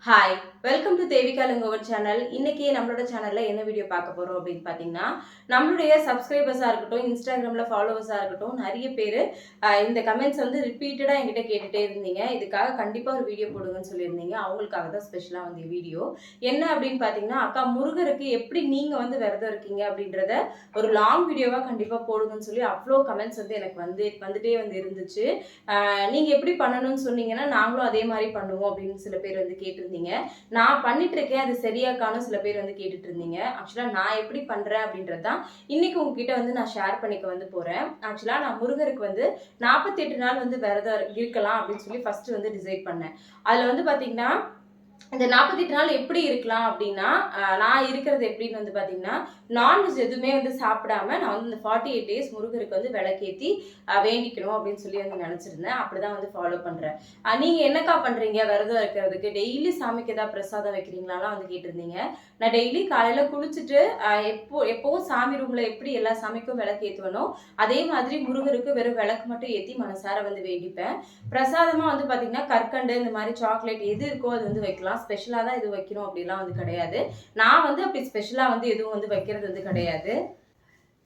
Hi welcome to Devika Langovan channel. இன்னைக்கு நம்மளோட சேனல்ல என்ன வீடியோ பார்க்க போறோம் அப்படின்னு பார்த்தீங்கன்னா, நம்மளுடைய சப்ஸ்கிரைபர்ஸாக இருக்கட்டும், இன்ஸ்டாகிராமில் ஃபாலோவர்ஸாக இருக்கட்டும், நிறைய பேர் இந்த கமெண்ட்ஸ் வந்து ரிப்பீட்டடாக என்கிட்ட கேட்டுகிட்டே இருந்தீங்க. இதுக்காக கண்டிப்பாக ஒரு வீடியோ போடுங்கன்னு சொல்லியிருந்தீங்க. அவங்களுக்காக தான் ஸ்பெஷலாக வந்து வீடியோ என்ன அப்படின்னு பார்த்தீங்கன்னா, அக்கா முருகருக்கு எப்படி நீங்கள் வந்து விரதம் இருக்கீங்க அப்படின்றத ஒரு லாங் வீடியோவாக கண்டிப்பாக போடுங்கன்னு சொல்லி அவ்வளோ கமெண்ட்ஸ் வந்து எனக்கு வந்துட்டே வந்து இருந்துச்சு. நீங்கள் எப்படி பண்ணணும்னு சொன்னீங்கன்னா நாங்களும் அதே மாதிரி பண்ணுவோம் அப்படின்னு சில பேர் வந்து கேட்டிருந்தீங்க. நான் பண்ணிட்டு இருக்கேன், அது சரியாக்கான சில பேர் வந்து கேட்டுட்டு இருந்தீங்க. ஆக்சுவலா நான் எப்படி பண்றேன் அப்படின்றது தான் இன்னைக்கு உங்ககிட்ட வந்து நான் ஷேர் பண்ணிக்க வந்து போறேன். ஆக்சுவலா நான் முருகருக்கு வந்து 48 நாள் வந்து விரதம் இருக்கலாம் அப்படின்னு சொல்லி ஃபர்ஸ்ட் வந்து டிசைட் பண்ணேன். அதுல வந்து பாத்தீங்கன்னா இந்த 48 நாள் எப்படி இருக்கலாம் அப்படின்னா, நான் இருக்கிறது எப்படின்னு வந்து பார்த்தீங்கன்னா, நான்வெஜ் எதுவுமே வந்து சாப்பிடாம நான் வந்து இந்த 48 டேஸ் முருகருக்கு வந்து விளக்கேத்தி வேண்டிக்கணும் அப்படின்னு சொல்லி வந்து நினச்சிருந்தேன். அப்படிதான் வந்து ஃபாலோ பண்றேன். நீங்க என்னக்கா பண்றீங்க விரதம் இருக்கிறதுக்கு? டெய்லி சாமிக்கு ஏதாவது பிரசாதம் வைக்கிறீங்களாலாம் வந்து கேட்டிருந்தீங்க. நான் டெய்லி காலையில குளிச்சுட்டு எப்பவும் சாமி ரூம்ல எப்படி எல்லா சாமிக்கும் விளக்கு ஏத்துவனோ, அதே மாதிரி முருகருக்கு வெறும் விளக்கு மட்டும் ஏத்தி மனசார வந்து வேண்டிப்பேன். பிரசாதமா வந்து பார்த்தீங்கன்னா, கற்கண்டு இந்த மாதிரி சாக்லேட் எது இருக்கோ அது வந்து வைக்கலாம். ஸ்பெஷலா தான் இது வைக்கணும் அப்படிலாம் வந்து கிடையாது. நான் வந்து அப்படி ஸ்பெஷலா வந்து எதுவும் வந்து வைக்கிறது வந்து கிடையாது.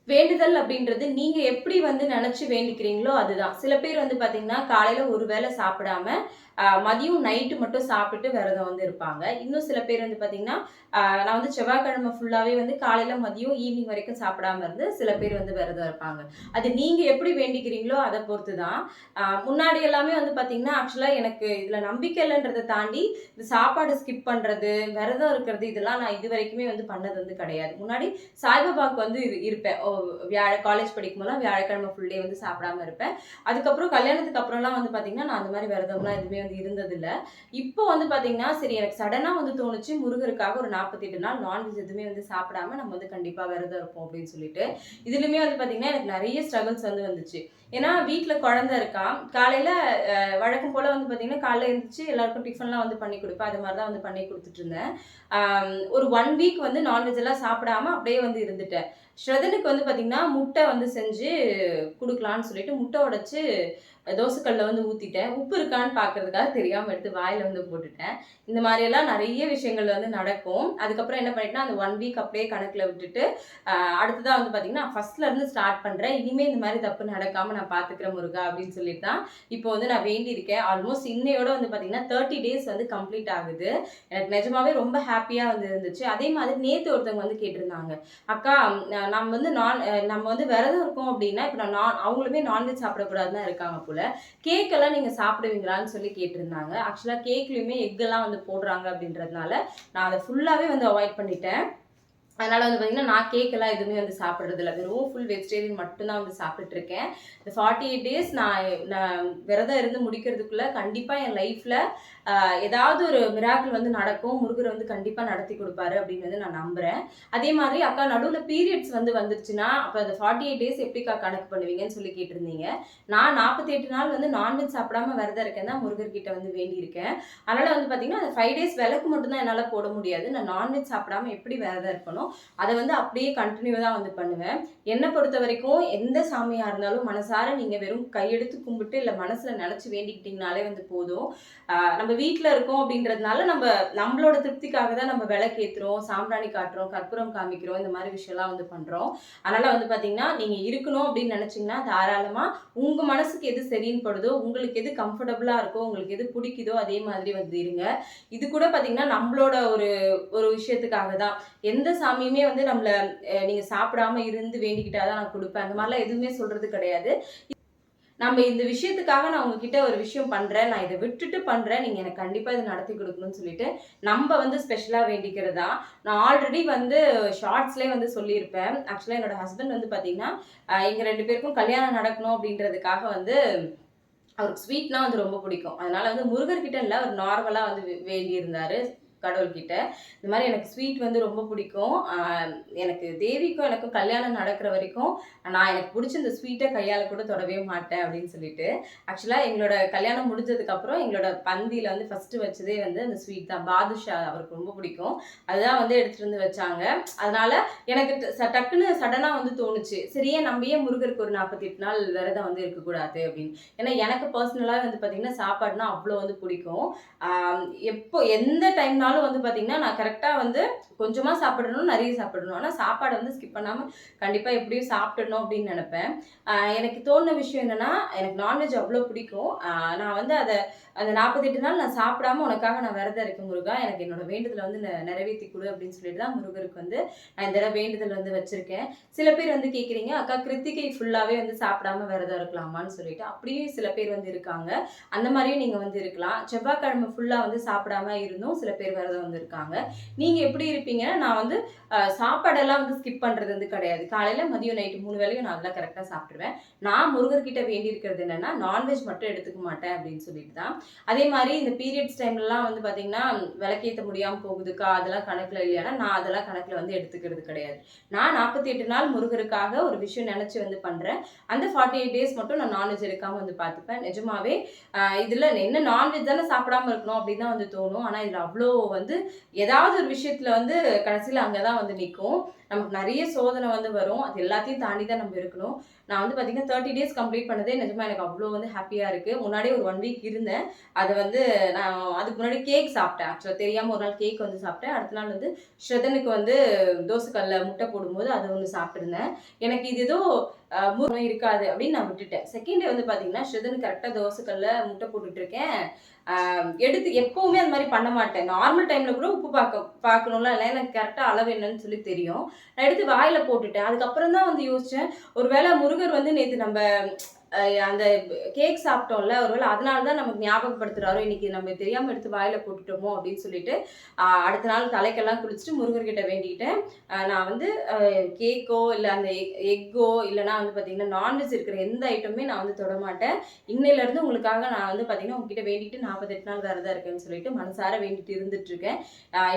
வேண்டுதல் அப்படின்றது நீங்க எப்படி வந்து நினைச்சு வேண்டிக்கிறீங்களோ அதுதான். சில பேர் வந்து பாத்தீங்கன்னா காலையில ஒரு வேளை சாப்பிடாம மதியம் நைட்டு மட்டும் சாப்பிட்டு விரதம் வந்து இருப்பாங்க. இன்னும் சில பேர் வந்து பாத்தீங்கன்னா நான் வந்து செவ்வாய்க்கிழமை ஃபுல்லாவே வந்து காலையில மதியம் ஈவினிங் வரைக்கும் சாப்பிடாம இருந்து சில பேர் வந்து விரதம் இருப்பாங்க. அது நீங்க எப்படி வேண்டிக்கிறீங்களோ அதை பொறுத்து தான். முன்னாடி எல்லாமே வந்து பாத்தீங்கன்னா ஆக்சுவலா எனக்கு இதுல நம்பிக்கை இல்லைன்றதை தாண்டி இந்த சாப்பாடு ஸ்கிப் பண்றது, விரதம் இருக்கிறது இதெல்லாம் நான் இது வரைக்குமே வந்து பண்ணது வந்து கிடையாது. முன்னாடி சாய்பாபாவுக்கு வந்து இருப்பேன். காலேஜ் படிக்கும்போதெல்லாம் வியாழக்கிழமை ஃபுல் டே வந்து சாப்பிடாம இருப்பேன். அதுக்கப்புறம் கல்யாணத்துக்கு அப்புறம்லாம் வந்து பாத்தீங்கன்னா நான் அந்த மாதிரி விரதம்லாம் எதுவுமே வந்து இருந்ததில்ல. இப்போ வந்து பாத்தீங்கன்னா சரி எனக்கு சடனா வந்து தோணுச்சு முருகருக்காக ஒரு 48 நாள் நான்வெஜ் எதுவுமே வந்து சாப்பிடாம நம்ம வந்து கண்டிப்பா விரதம் இருப்போம் அப்படின்னு சொல்லிட்டு. இதுலயுமே வந்து பாத்தீங்கன்னா எனக்கு நிறைய ஸ்ட்ரகிள்ஸ் வந்து வந்துச்சு. ஏன்னா வீட்டுல குழந்தை இருக்கான். காலையில வழக்கம் போல வந்து பாத்தீங்கன்னா காலையில எழுந்திரிச்சு எல்லாருக்கும் டிஃபன்லாம் வந்து பண்ணி கொடுப்பேன். அது மாதிரிதான் வந்து பண்ணி கொடுத்துட்டு இருந்தேன். ஒரு 1 வீக் வந்து நான்வெஜ் எல்லாம் சாப்பிடாம அப்படியே வந்து இருந்துட்டேன். ஸ்ரதனுக்கு வந்து பாத்தீங்கன்னா முட்டை வந்து செஞ்சு குடுக்கலான்னு சொல்லிட்டு முட்டை உடைச்சு தோசைக்கல்ல வந்து ஊத்திட்டேன். உப்பு இருக்கான்னு பார்க்கறதுக்காக தெரியாம எடுத்து வாயில வந்து போட்டுட்டேன். இந்த மாதிரி எல்லாம் நிறைய விஷயங்கள் வந்து நடக்கும். அதுக்கப்புறம் என்ன பண்ணிட்டேன்னா அந்த 1 வீக் அப்படியே கணக்குல விட்டுட்டு அடுத்ததா வந்து பாத்தீங்கன்னா ஃபர்ஸ்ட்ல இருந்து ஸ்டார்ட் பண்றேன். இனிமே இந்த மாதிரி தப்பு நடக்காம நான் பாத்துக்கிறேன் முருகா அப்படின்னு சொல்லிட்டு தான் இப்போ வந்து நான் வேண்டி இருக்கேன். ஆல்மோஸ்ட் இன்னையோட வந்து பாத்தீங்கன்னா 30 டேஸ் வந்து கம்ப்ளீட் ஆகுது. எனக்கு நிஜமாவே ரொம்ப ஹாப்பியா வந்து இருந்துச்சு. அதே மாதிரி நேத்து ஒருத்தவங்க வந்து கேட்டிருந்தாங்க, அக்கா நம்ம வந்து நம்ம வந்து விரதம் இருக்கோம் அப்படின்னா இப்ப அவங்களுமே நான்வெஜ் சாப்பிடக்கூடாதுன்னு இருக்காங்க போல. கேக் எல்லாம் நீங்க சாப்பிடுவீங்களான்னு சொல்லி கேட்டிருந்தாங்க. ஆக்சுவலா கேக்லயுமே எக் எல்லாம் வந்து போடுறாங்க அப்படின்றதுனால நான் அதை ஃபுல்லாவே வந்து அவாய்ட் பண்ணிட்டேன். அதனால வந்து பாத்தீங்கன்னா நான் கேக் எல்லாம் எதுவுமே வந்து சாப்பிடுறது இல்லை. வெறும் ஃபுல் வெஜிடேரியன் மட்டும்தான் வந்து சாப்பிட்டுட்டு இருக்கேன். இந்த 48 டேஸ் நான் விரதம் இருந்து முடிக்கிறதுக்குள்ள கண்டிப்பா என் லைஃப்ல ஏதாவது ஒரு மிராக்கிள் வந்து நடக்கும். முருகர் வந்து கண்டிப்பா நடத்தி கொடுப்பாரு அப்படின்னு வந்து நான் நம்புறேன். அதே மாதிரி அக்கா நடுவுல பீரியட்ஸ் வந்து வந்துருச்சுன்னா அப்ப அந்த 48 டேஸ் எப்படிக்கா கணக்கு பண்ணுவீங்கன்னு சொல்லி கேட்டிருந்தீங்க. நான் 48 நாள் வந்து நான்வெஜ் சாப்பிடாம விரதம் இருக்கேன் தான் முருகர் கிட்ட வந்து வேண்டி இருக்கேன். அதனால வந்து பாத்தீங்கன்னா அந்த 5 டேஸ் விளக்கு மட்டும் தான் என்னால போட முடியாது. நான் நான்வெஜ் சாப்பிடாம எப்படி விரதம் இருக்கணும் அதை வந்து அப்படியே கண்டினியூ தான் வந்து பண்ணுவேன். என்னை பொறுத்த வரைக்கும் எந்த சாமியா இருந்தாலும் மனசார நீங்க வெறும் கையெடுத்து கும்பிட்டு இல்ல மனசுல நினைச்சு வேண்டிக்கிட்டீங்கனாலே வந்து போதும். நம்ம வீட்டுல இருக்கோம் அப்படின்றதுனால நம்மளோட திருப்திக்காக தான் நம்ம விளக்கேத்துறோம், சாம்பிராணி காட்டுறோம், கற்பூரம் காமிக்கிறோம், இந்த மாதிரி விஷயம்லாம் வந்து பண்றோம். அதனால வந்து பாத்தீங்கன்னா நீங்க இருக்கணும் அப்படின்னு நினைச்சீங்கன்னா தாராளமா உங்க மனசுக்கு எது சரின்னு படுதோ, உங்களுக்கு எது கம்ஃபர்டபுளா இருக்கோ, உங்களுக்கு எது பிடிக்குதோ அதே மாதிரி வந்து இருங்க. இது கூட பாத்தீங்கன்னா நம்மளோட ஒரு ஒரு விஷயத்துக்காக தான். எந்த சாமியுமே வந்து நம்மள நீங்க சாப்பிடாம இருந்து வேண்டிக்கிட்டாதான் நான் கொடுப்பேன் அந்த மாதிரிலாம் எதுவுமே சொல்றது கிடையாது. நம்ம இந்த விஷயத்துக்காக நான் உங்ககிட்ட ஒரு விஷயம் பண்றேன், நான் இதை விட்டுட்டு பண்றேன், நீங்க எனக்கு கண்டிப்பா இதை நடத்தி கொடுக்கணும்னு சொல்லிட்டு நம்ம வந்து ஸ்பெஷலா வேண்டிக்கிறதா. நான் ஆல்ரெடி வந்து ஷார்ட்ஸ்லேயே வந்து சொல்லியிருப்பேன். ஆக்சுவலா என்னோட ஹஸ்பண்ட் வந்து பாத்தீங்கன்னா எங்க 2 பேருக்கும் கல்யாணம் நடக்கணும் அப்படின்றதுக்காக வந்து அவருக்கு ஸ்வீட்னா வந்து ரொம்ப பிடிக்கும். அதனால வந்து முருகர்கிட்ட இல்ல ஒரு நார்மலா வந்து வேண்டி இருந்தாரு. கடவுள்கிட்ட. இந்த மாதிரி எனக்கு ஸ்வீட் வந்து ரொம்ப பிடிக்கும். எனக்கு தேவிக்கும் எனக்கும் கல்யாணம் நடக்கிற வரைக்கும் நான் எனக்கு பிடிச்ச இந்த ஸ்வீட்டை கையால் கூட தொடவே மாட்டேன் அப்படின்னு சொல்லிட்டு. ஆக்சுவலாக எங்களோட கல்யாணம் முடிஞ்சதுக்கப்புறம் எங்களோட பந்தியில் வந்து ஃபஸ்ட்டு வச்சதே வந்து அந்த ஸ்வீட் தான். பாதுஷா அவருக்கு ரொம்ப பிடிக்கும். அதுதான் வந்து எடுத்துகிட்டு வந்து வச்சாங்க. அதனால எனக்கு டக்குன்னு சடனாக வந்து தோணுச்சு, சரியே நம்ம ஏன் முருகருக்கு ஒரு 48 நாள் விரதம் வந்து இருக்கக்கூடாது அப்படின்னு. ஏன்னா எனக்கு பர்சனலாக வந்து பார்த்தீங்கன்னா சாப்பாடுனா அவ்வளோ வந்து பிடிக்கும். எப்போ எந்த டைம்னாலும் வந்து பார்த்தீங்கன்னா நான் கரெக்டாக வந்து கொஞ்சமாக சாப்பிடணும், நிறைய சாப்பிடணும். ஆனால் சாப்பாடை வந்து ஸ்கிப் பண்ணாமல் கண்டிப்பாக எப்படியும் சாப்பிடணும் அப்படின்னு நினைப்பேன். எனக்கு தோணுன விஷயம் என்னன்னா, எனக்கு நான்வெஜ் அவ்வளோ பிடிக்கும். நான் வந்து அந்த 48 நாள் நான் சாப்பிடாம உனக்காக நான் விரதம் இருக்கேன் முருகா, எனக்கு என்னோட வேண்டுதலை வந்து நிறைவேற்றி கொடு அப்படின்னு சொல்லிட்டு தான் முருகருக்கு வந்து நான் இந்த தடவை வேண்டுதல் வந்து வச்சிருக்கேன். சில பேர் வந்து கேட்குறீங்க, அக்கா கிருத்திகை ஃபுல்லாகவே வந்து சாப்பிடாம விரதம் இருக்கலாமான்னு சொல்லிட்டு. அப்படியே சில பேர் வந்து இருக்காங்க. அந்த மாதிரியும் நீங்கள் வந்து இருக்கலாம். செவ்வாய்க்கிழமை ஃபுல்லாக வந்து சாப்பிடாம இருந்தும் சில பேர் விரதம் வந்து இருக்காங்க. நீங்கள் எப்படி இருப்பீங்கன்னா, நான் வந்து சாப்பாடெல்லாம் வந்து ஸ்கிப் பண்ணுறது வந்து கிடையாது. காலையில் மதியம் நைட்டு 3 வேளையும் நான் அதெல்லாம் கரெக்டாக சாப்பிட்ருவேன். நான் முருகர்கிட்ட வேண்டி இருக்கிறது என்னன்னா, நான்வெஜ் மட்டும் எடுத்துக்க மாட்டேன் அப்படின்னு சொல்லிட்டு தான். அதே மாதிரி இந்த பீரியட்ஸ் டைம்லலாம் வந்து பார்த்தீங்கன்னா, விளக்கேற்ற முடியாமல் போகுதுக்கா, அதெல்லாம் கணக்கில் இல்லையானா, நான் அதெல்லாம் கணக்கில் வந்து எடுத்துக்கிறது கிடையாது. நான் 48 நாள் முருகருக்காக ஒரு விஷயம் நினச்சி வந்து பண்ணுறேன். அந்த 48 டேஸ் மட்டும் நான் நான்வெஜ் எடுக்காமல் வந்து பார்த்துப்பேன். நிஜமாவே இதில் என்ன நான்வெஜ் தானே சாப்பிடாம இருக்கணும் அப்படின்னு தான் வந்து தோணும். ஆனால் இதில் அவ்வளோ வந்து ஏதாவது ஒரு விஷயத்தில் வந்து கடைசியில் அங்கே தான் வந்து நிற்கும். நமக்கு நிறைய சோதனை வந்து வரும். அது எல்லாத்தையும் தாண்டி தான் நம்ம இருக்கணும். நான் வந்து பார்த்தீங்கன்னா 30 டேஸ் கம்ப்ளீட் பண்ணதே நிஜமா எனக்கு அவ்வளோ வந்து ஹாப்பியாக இருக்குது. முன்னாடியே ஒரு 1 வீக் இருந்தேன். அதை வந்து நான் அதுக்கு முன்னாடி கேக் சாப்பிட்டேன். ஆக்சுவலாக தெரியாமல் ஒரு நாள் கேக் வந்து சாப்பிட்டேன். அடுத்த நாள் வந்து ஸ்ரதனுக்கு வந்து தோசைக்கல்ல முட்டை போடும்போது அது ஒன்று சாப்பிட்டுருந்தேன். எனக்கு இது ஏதோ இருக்காது அப்படின்னு நான் விட்டுட்டேன். செகண்ட் டே வந்து பார்த்தீங்கன்னா ஸ்ரதனுக்கு கரெக்டாக தோசைக்கல்ல முட்டை போட்டுட்டு இருக்கேன். எடுத்து எப்பவுமே அந்த மாதிரி பண்ண மாட்டேன். நார்மல் டைம்ல கூட உப்பு பார்க்கணும்ல, இல்லை எனக்கு கரெக்டாக அளவு என்னன்னு சொல்லி தெரியும். நான் எடுத்து வாயில போட்டுட்டேன். அதுக்கப்புறம் தான் வந்து யோசிச்சேன், ஒருவேளை முருகர் வந்து நேற்று நம்ம அந்த கேக் சாப்பிட்டோம்ல, ஒருவேளை அதனால தான் நமக்கு ஞாபகப்படுத்துறாரோ, இன்னைக்கு நம்ம தெரியாமல் எடுத்து வாயில போட்டுட்டோமோ அப்படின்னு சொல்லிட்டு அடுத்த நாள் தலைக்கெல்லாம் குளிச்சுட்டு முருகர்கிட்ட வேண்டிக்கிட்டேன். நான் வந்து கேக்கோ இல்லை அந்த எக்கோ இல்லைனா வந்து பார்த்தீங்கன்னா நான்வெஜ் இருக்கிற எந்த ஐட்டமே நான் வந்து தொடமாட்டேன். இன்னையிலேருந்து உங்களுக்காக நான் வந்து பார்த்தீங்கன்னா உங்ககிட்ட வேண்டிட்டு 48 நாள் விரதம் இருக்கேன்னு சொல்லிட்டு மனசார வேண்டிட்டு இருந்துட்டு இருக்கேன்.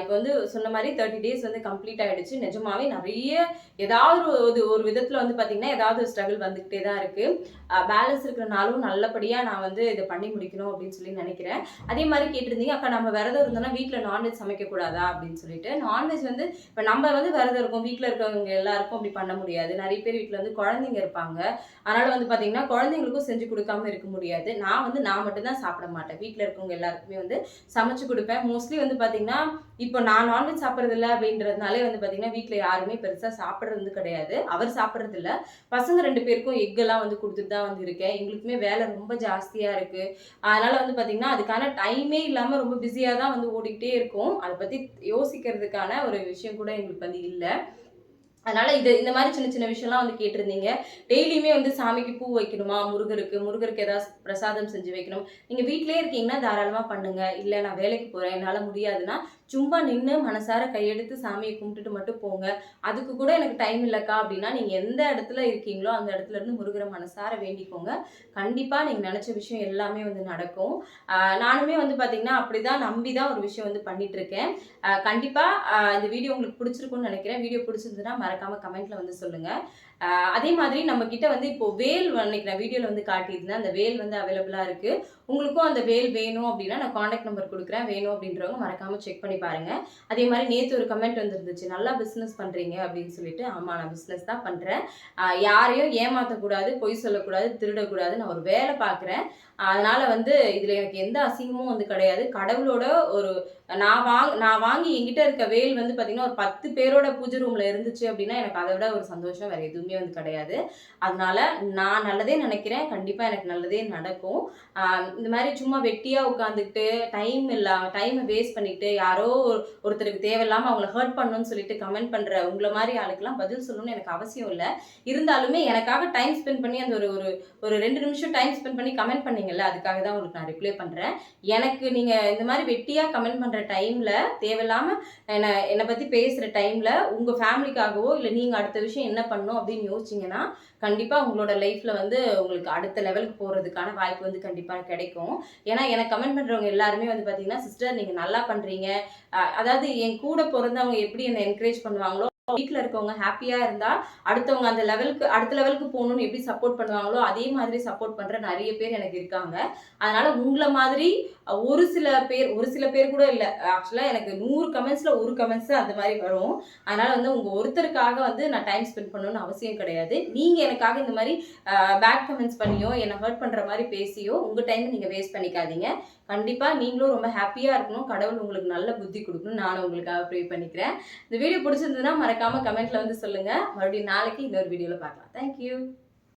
இப்போ வந்து சொன்ன மாதிரி 30 டேஸ் வந்து கம்ப்ளீட் ஆகிடுச்சு. நிஜமாவே நிறைய ஏதாவது ஒரு விதத்தில் வந்து பார்த்தீங்கன்னா ஏதாவது ஒரு ஸ்ட்ரகிள் வந்துக்கிட்டே தான் இருக்குது. பேலன்ஸ் இருக்கிற நாளும் நல்லபடியாக நான் வந்து இதை பண்ணி முடிக்கணும் அப்படின்னு சொல்லி நினைக்கிறேன். அதே மாதிரி கேட்டிருந்தீங்க, அக்கா நம்ம விரதம் இருந்தோம்னா வீட்டில் நான்வெஜ் சமைக்கக்கூடாதா அப்படின்னு சொல்லிட்டு. நான்வெஜ் வந்து இப்போ நம்ம வந்து விரதம் இருக்கோம், வீட்டில் இருக்கிறவங்க எல்லாருக்கும் அப்படி பண்ண முடியாது. நிறைய பேர் வீட்டில் வந்து குழந்தைங்க இருப்பாங்க. அதனால் வந்து பார்த்தீங்கன்னா குழந்தைங்களுக்கும் செஞ்சு கொடுக்காம இருக்க முடியாது. நான் மட்டும்தான் சாப்பிட மாட்டேன். வீட்டில் இருக்கவங்க எல்லாருக்குமே வந்து சமைச்சு கொடுப்பேன். மோஸ்ட்லி வந்து பார்த்தீங்கன்னா இப்போ நான் நான்வெஜ் சாப்பிட்றது இல்லை அப்படின்றதுனாலே வந்து பார்த்தீங்கன்னா வீட்டில் யாருமே பெருசாக சாப்பிட்றது வந்து கிடையாது. அவர் சாப்பிட்றது இல்லை. பசங்க 2 பேருக்கும் எக்கெல்லாம் வந்து கொடுத்துட்டு தான் வந்து இருக்கேன். எங்களுக்குமே வேலை ரொம்ப ஜாஸ்தியாக இருக்குது. அதனால் வந்து பார்த்திங்கன்னா அதுக்கான டைமே இல்லாமல் ரொம்ப பிஸியாக தான் வந்து ஓடிக்கிட்டே இருக்கும். அதை பற்றி யோசிக்கிறதுக்கான ஒரு விஷயம் கூட எங்களுக்கு வந்து இல்லை. அதனால் இந்த மாதிரி சின்ன சின்ன விஷயம்லாம் வந்து கேட்டிருந்தீங்க. டெய்லியுமே வந்து சாமிக்கு பூ வைக்கணுமா, முருகருக்கு ஏதாவது பிரசாதம் செஞ்சு வைக்கணும். நீங்கள் வீட்டிலே இருக்கீங்கன்னா தாராளமாக பண்ணுங்கள். இல்லை நான் வேலைக்கு போகிறேன், என்னால் முடியாதுன்னா சும்மா நின்று மனசார கையெடுத்து சாமியை கும்பிட்டுட்டு மட்டும் போங்க. அதுக்கு கூட எனக்கு டைம் இல்லைக்கா அப்படின்னா நீங்கள் எந்த இடத்துல இருக்கீங்களோ அந்த இடத்துல இருந்து முருகரை மனசார வேண்டிக்கோங்க. கண்டிப்பாக நீங்கள் நினச்ச விஷயம் எல்லாமே வந்து நடக்கும். நானுமே வந்து பார்த்திங்கன்னா அப்படி தான் நம்பி தான் ஒரு விஷயம் வந்து பண்ணிகிட்ருக்கேன். கண்டிப்பாக இந்த வீடியோ உங்களுக்கு பிடிச்சிருக்குன்னு நினைக்கிறேன். வீடியோ பிடிச்சிருந்துன்னா மறக்காம கமெண்ட்ல வந்து சொல்லுங்க. அதே மாதிரி நம்ம கிட்ட வந்து இப்போ வேல் அன்னைக்கு நான் வீடியோல வந்து காட்டியிருந்தேன். அந்த வேல் வந்து அவைலபிளா இருக்கு. உங்களுக்கும் அந்த வேல் வேணும் அப்படின்னா நான் கான்டாக்ட் நம்பர் கொடுக்குறேன். வேணும் அப்படின்றவங்க மறக்காம செக் பண்ணி பாருங்க. அதே மாதிரி நேற்று ஒரு கமெண்ட் வந்துருந்துச்சு, நல்லா பிஸ்னஸ் பண்றீங்க அப்படின்னு சொல்லிட்டு. ஆமா, நான் பிஸ்னஸ் தான் பண்றேன். யாரையும் ஏமாற்றக்கூடாது, பொய் சொல்லக்கூடாது, திருடக்கூடாது. நான் ஒரு வேலை பார்க்குறேன். அதனால வந்து இதுல எனக்கு எந்த அசிங்கமும் வந்து கிடையாது. கடவுளோட ஒரு நான் வாங்கி என்கிட்ட இருக்க வேல் வந்து பார்த்தீங்கன்னா ஒரு 10 பேரோட பூஜை ரூம்ல இருந்துச்சு அப்படின்னா எனக்கு அதை விட ஒரு சந்தோஷம் வேற எதுவுமே வந்து கிடையாது. அதனால நான் நல்லதே நினைக்கிறேன். கண்டிப்பா எனக்கு நல்லதே நடக்கும். இந்த மாதிரி சும்மா வெட்டியா உட்காந்துக்கிட்டு டைமை வேஸ்ட் பண்ணிட்டு யாரோ ஒருத்தருக்கு தேவையில்லாம அவங்கள ஹர்ட் பண்ணணும்னு சொல்லிட்டு கமெண்ட் பண்ற உங்களை மாதிரி ஆளுக்கெல்லாம் பதில் சொல்லணும்னு எனக்கு அவசியம் இல்லை. இருந்தாலுமே எனக்காக டைம் ஸ்பெண்ட் பண்ணி அந்த ஒரு 2 நிமிஷம் டைம் ஸ்பெண்ட் பண்ணி கமெண்ட் பண்ணீங்கல்ல, அதுக்காக தான் உங்களுக்கு நான் ரிப்ளை பண்றேன். எனக்கு நீங்க இந்த மாதிரி வெட்டியா கமெண்ட் பண்ற டைமில் தேவையில்லாமல் என்னை பற்றி பேசுகிற டைமில் உங்கள் ஃபேமிலிக்காகவோ இல்லை நீங்கள் அடுத்த விஷயம் என்ன பண்ணணும் அப்படின்னு யோசிச்சிங்கன்னா கண்டிப்பாக உங்களோட லைஃப்பில் வந்து உங்களுக்கு அடுத்த லெவலுக்கு போகிறதுக்கான வாய்ப்பு வந்து கண்டிப்பாக கிடைக்கும். ஏன்னா எனக்கு கமெண்ட் பண்ணுறவங்க எல்லாருமே வந்து பார்த்தீங்கன்னா, சிஸ்டர் நீங்கள் நல்லா பண்ணுறீங்க. அதாவது என் கூட பிறந்தவங்க எப்படி என்னை என்கரேஜ் பண்ணுவாங்களோ, வீட்டில் இருக்கவங்க ஹாப்பியா இருந்தா அடுத்தவங்க அந்த லெவலுக்கு அடுத்த லெவலுக்கு போகணும்னு எப்படி சப்போர்ட் பண்ணுவாங்களோ அதே மாதிரி சப்போர்ட் பண்ற நிறைய பேர் எனக்கு இருக்காங்க. அதனால உங்களை மாதிரி ஒரு சில பேர் கூட இல்லை, ஆக்சுவலா எனக்கு 100 கமெண்ட்ஸ்ல ஒரு கமெண்ட்ஸ் அந்த மாதிரி வரும். அதனால வந்து உங்க ஒருத்தருக்காக வந்து நான் டைம் ஸ்பெண்ட் பண்ணணும்னு அவசியம் கிடையாது. நீங்க எனக்காக இந்த மாதிரி பேட் கமெண்ட்ஸ் பண்ணியோ என்னை ஹர்ட் பண்ற மாதிரி பேசியோ உங்க டைம் நீங்க வேஸ்ட் பண்ணிக்காதீங்க. கண்டிப்பா நீங்களும் ரொம்ப ஹாப்பியா இருக்கணும். கடவுள் உங்களுக்கு நல்ல புத்தி கொடுக்கணும். நானும் உங்களுக்காக ப்ரே பண்ணிக்கிறேன். இந்த வீடியோ பிடிச்சிருந்ததுன்னா மறக்காம கமெண்ட்ல வந்து சொல்லுங்க. மறுபடியும் நாளைக்கு இன்னொரு வீடியோல பார்க்கலாம். தேங்க்யூ.